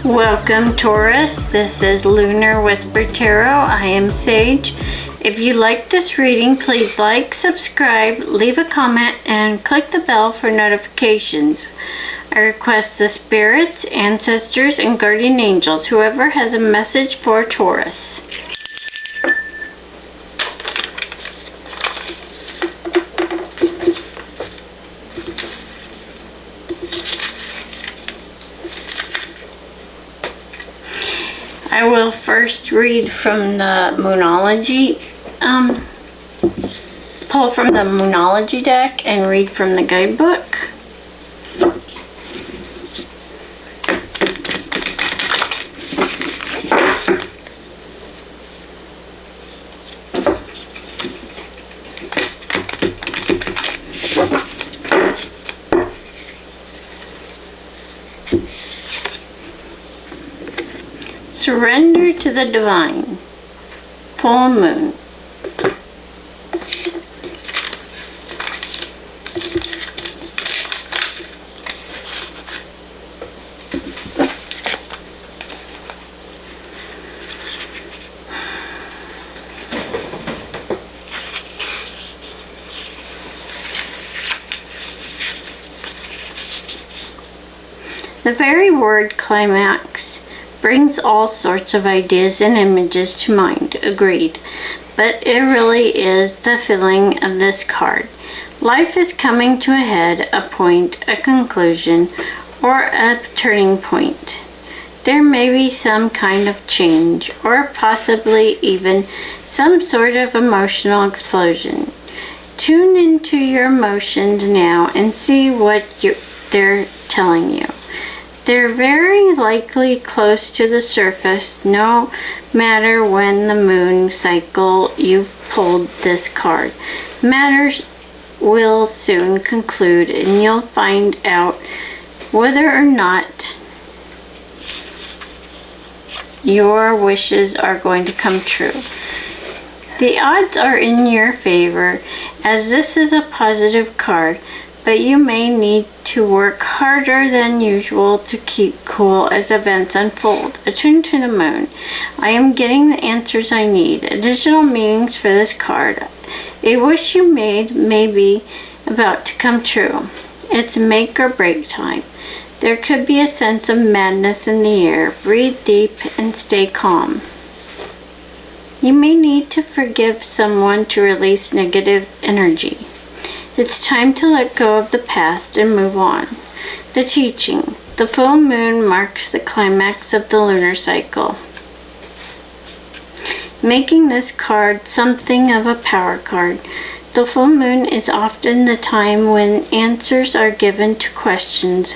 Welcome, Taurus. This is Lunar Whisper Tarot. I am Sage. If you like this reading, please like, subscribe, leave a comment, and click the bell for notifications. I request the spirits, ancestors, and guardian angels, whoever has a message for Taurus. I will first read from the Moonology, pull from the Moonology deck and read from the guidebook. Surrender to the divine. Full moon. The very word climax brings all sorts of ideas and images to mind, agreed, but it really is the feeling of this card. Life is coming to a head, a point, a conclusion, or a turning point. There may be some kind of change, or possibly even some sort of emotional explosion. Tune into your emotions now and see what they're telling you. They're very likely close to the surface, no matter when the moon cycle you've pulled this card. Matters will soon conclude and you'll find out whether or not your wishes are going to come true. The odds are in your favor as this is a positive card, but you may need to work harder than usual to keep cool as events unfold. Attune to the moon. I am getting the answers I need. Additional meanings for this card. A wish you made may be about to come true. It's make or break time. There could be a sense of madness in the air. Breathe deep and stay calm. You may need to forgive someone to release negative energy. It's time to let go of the past and move on. The teaching. The full moon marks the climax of the lunar cycle, making this card something of a power card. The full moon is often the time when answers are given to questions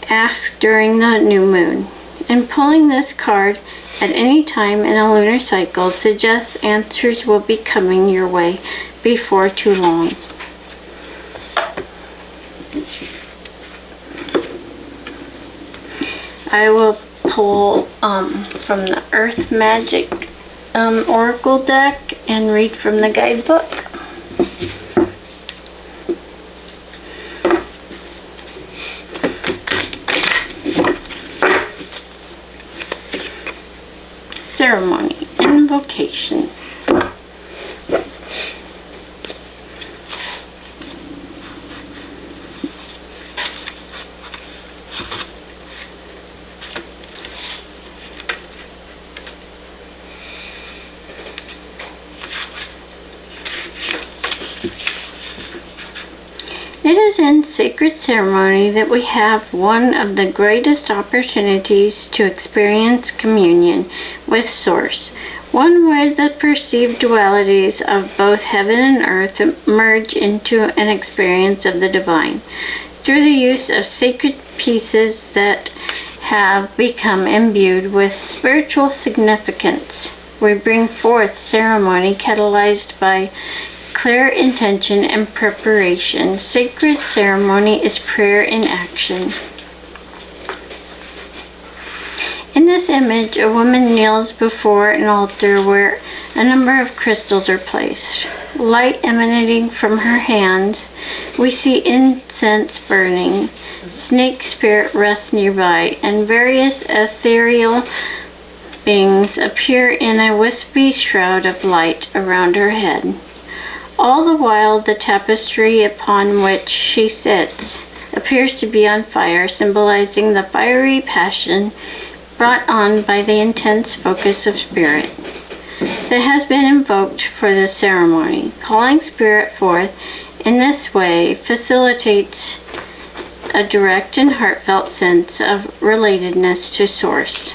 asked during the new moon. And pulling this card at any time in a lunar cycle suggests answers will be coming your way before too long. I will pull from the Earth Magic Oracle deck and read from the guidebook. Ceremony. Invocation. It is in sacred ceremony that we have one of the greatest opportunities to experience communion with Source, one where the perceived dualities of both heaven and earth merge into an experience of the divine. Through the use of sacred pieces that have become imbued with spiritual significance, we bring forth ceremony catalyzed by clear intention and preparation. Sacred ceremony is prayer in action. In this image, a woman kneels before an altar where a number of crystals are placed. Light emanating from her hands, we see incense burning. snake spirit rests nearby, and various ethereal beings appear in a wispy shroud of light around her head. All the while, the tapestry upon which she sits appears to be on fire, symbolizing the fiery passion brought on by the intense focus of spirit that has been invoked for this ceremony. Calling spirit forth in this way facilitates a direct and heartfelt sense of relatedness to Source.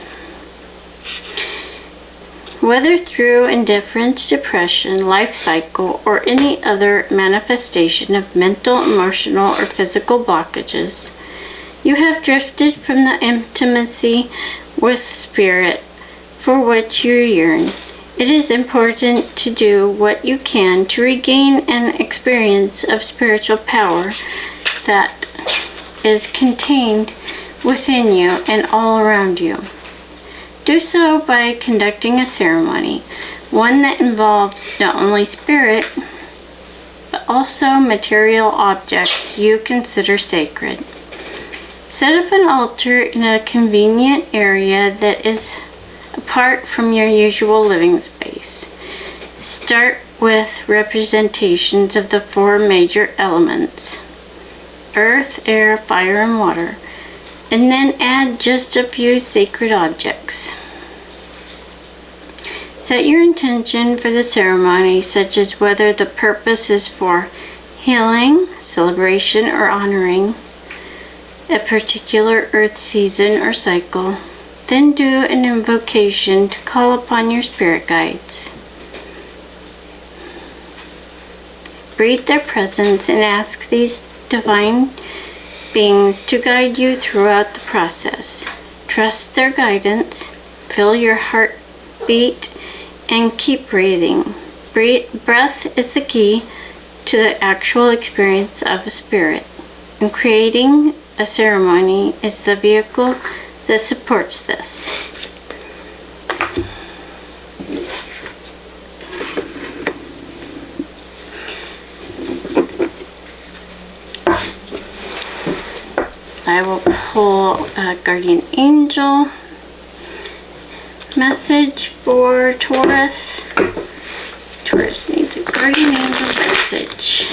Whether through indifference, depression, life cycle, or any other manifestation of mental, emotional, or physical blockages, you have drifted from the intimacy with Spirit for which you yearn. It is important to do what you can to regain an experience of spiritual power that is contained within you and all around you. Do so by conducting a ceremony, one that involves not only spirit, but also material objects you consider sacred. Set up an altar in a convenient area that is apart from your usual living space. Start with representations of the 4 major elements: earth, air, fire, and water, and then add just a few sacred objects. Set your intention for the ceremony, such as whether the purpose is for healing, celebration, or honoring a particular earth season or cycle. Then do an invocation to call upon your spirit guides. Breathe their presence and ask these divine beings to guide you throughout the process. Trust their guidance, feel your heart beat, and keep breathing. Breath is the key to the actual experience of a spirit, and creating a ceremony is the vehicle that supports this. I will pull a guardian angel message for Taurus. Taurus needs a guardian angel message.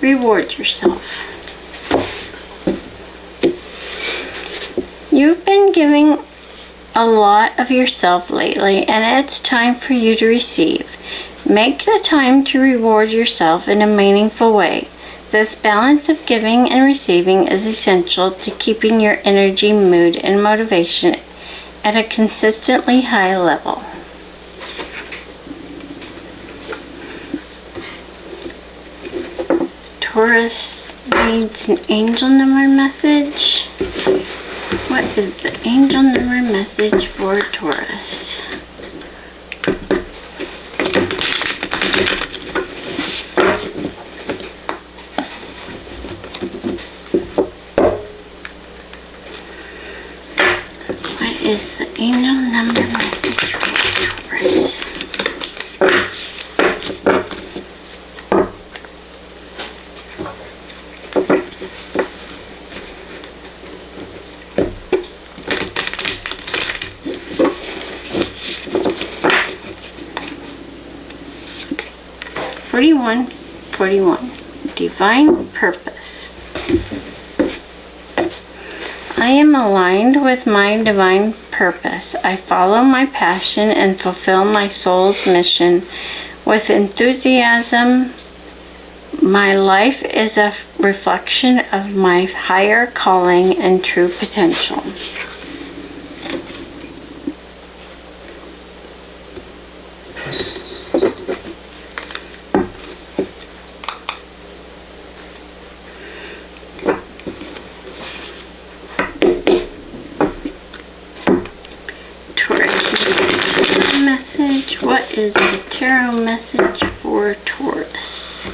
Reward yourself. You've been giving a lot of yourself lately, and it's time for you to receive. Make the time to reward yourself in a meaningful way. This balance of giving and receiving is essential to keeping your energy, mood, and motivation at a consistently high level. Taurus needs an angel number message. What is the angel number message for Taurus? What is the angel number message for Taurus? Divine purpose. I am aligned with my divine purpose. I follow my passion and fulfill my soul's mission with enthusiasm. My life is a reflection of my higher calling and true potential. What is the tarot message for Taurus?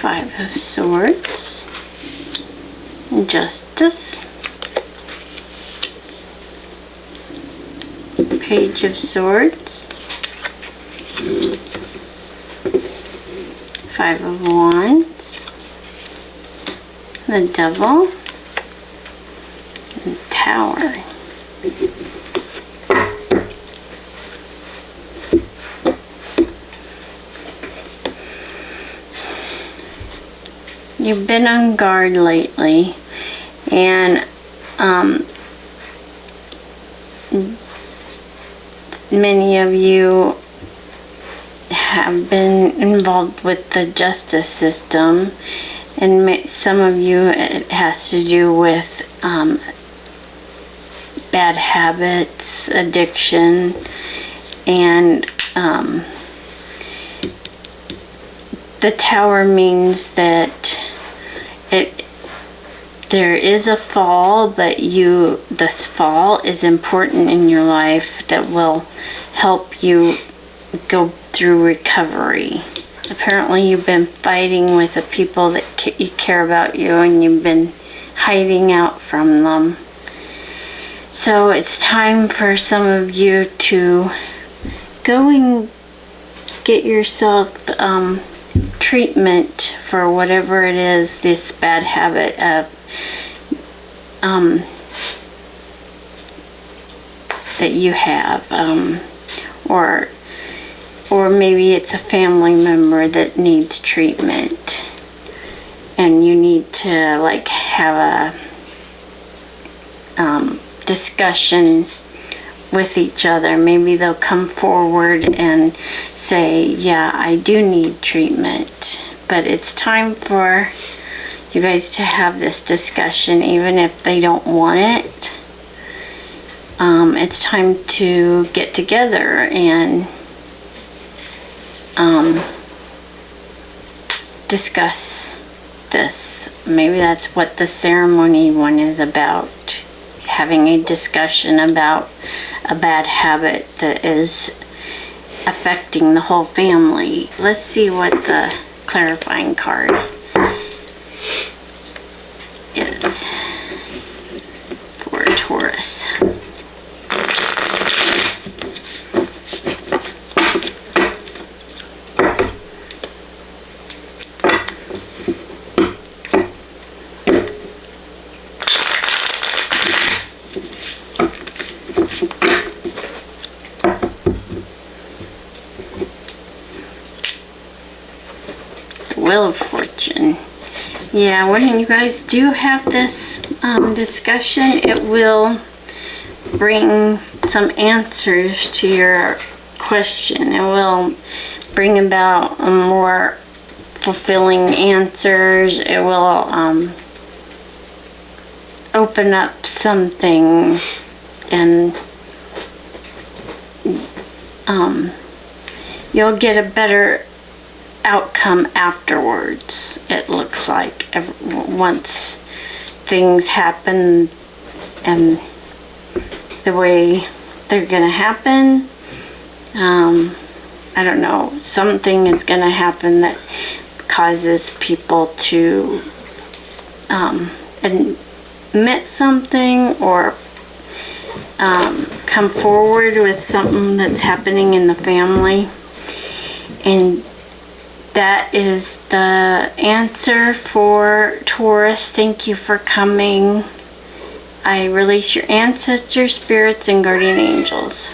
Five of Swords, Justice, Page of Swords, Five of Wands, the Devil, and Tower. You've been on guard lately, and many of you have been involved with the justice system, and some of you it has to do with bad habits, addiction, and the Tower means that there is a fall, but this fall is important in your life that will help you go through recovery. Apparently you've been fighting with the people that you care about you, and you've been hiding out from them. So it's time for some of you to go and get yourself treatment for whatever it is, this bad habit of that you have, or maybe it's a family member that needs treatment, and you need to like have a discussion with each other. Maybe they'll come forward and say, yeah, I do need treatment. But it's time for you guys to have this discussion, even if they don't want it. It's time to get together and discuss this. Maybe that's what the ceremony one is about. Having a discussion about a bad habit that is affecting the whole family. Let's see what the clarifying card is for Taurus. Wheel of Fortune. Yeah, when you guys do have this discussion, it will bring some answers to your question. It will bring about more fulfilling answers. It will open up some things, and you'll get a better outcome afterwards. It looks like once things happen and the way they're gonna happen, I don't know, something is gonna happen that causes people to admit something, or come forward with something that's happening in the family. And that is the answer for Taurus. Thank you for coming. I release your ancestors, spirits, and guardian angels.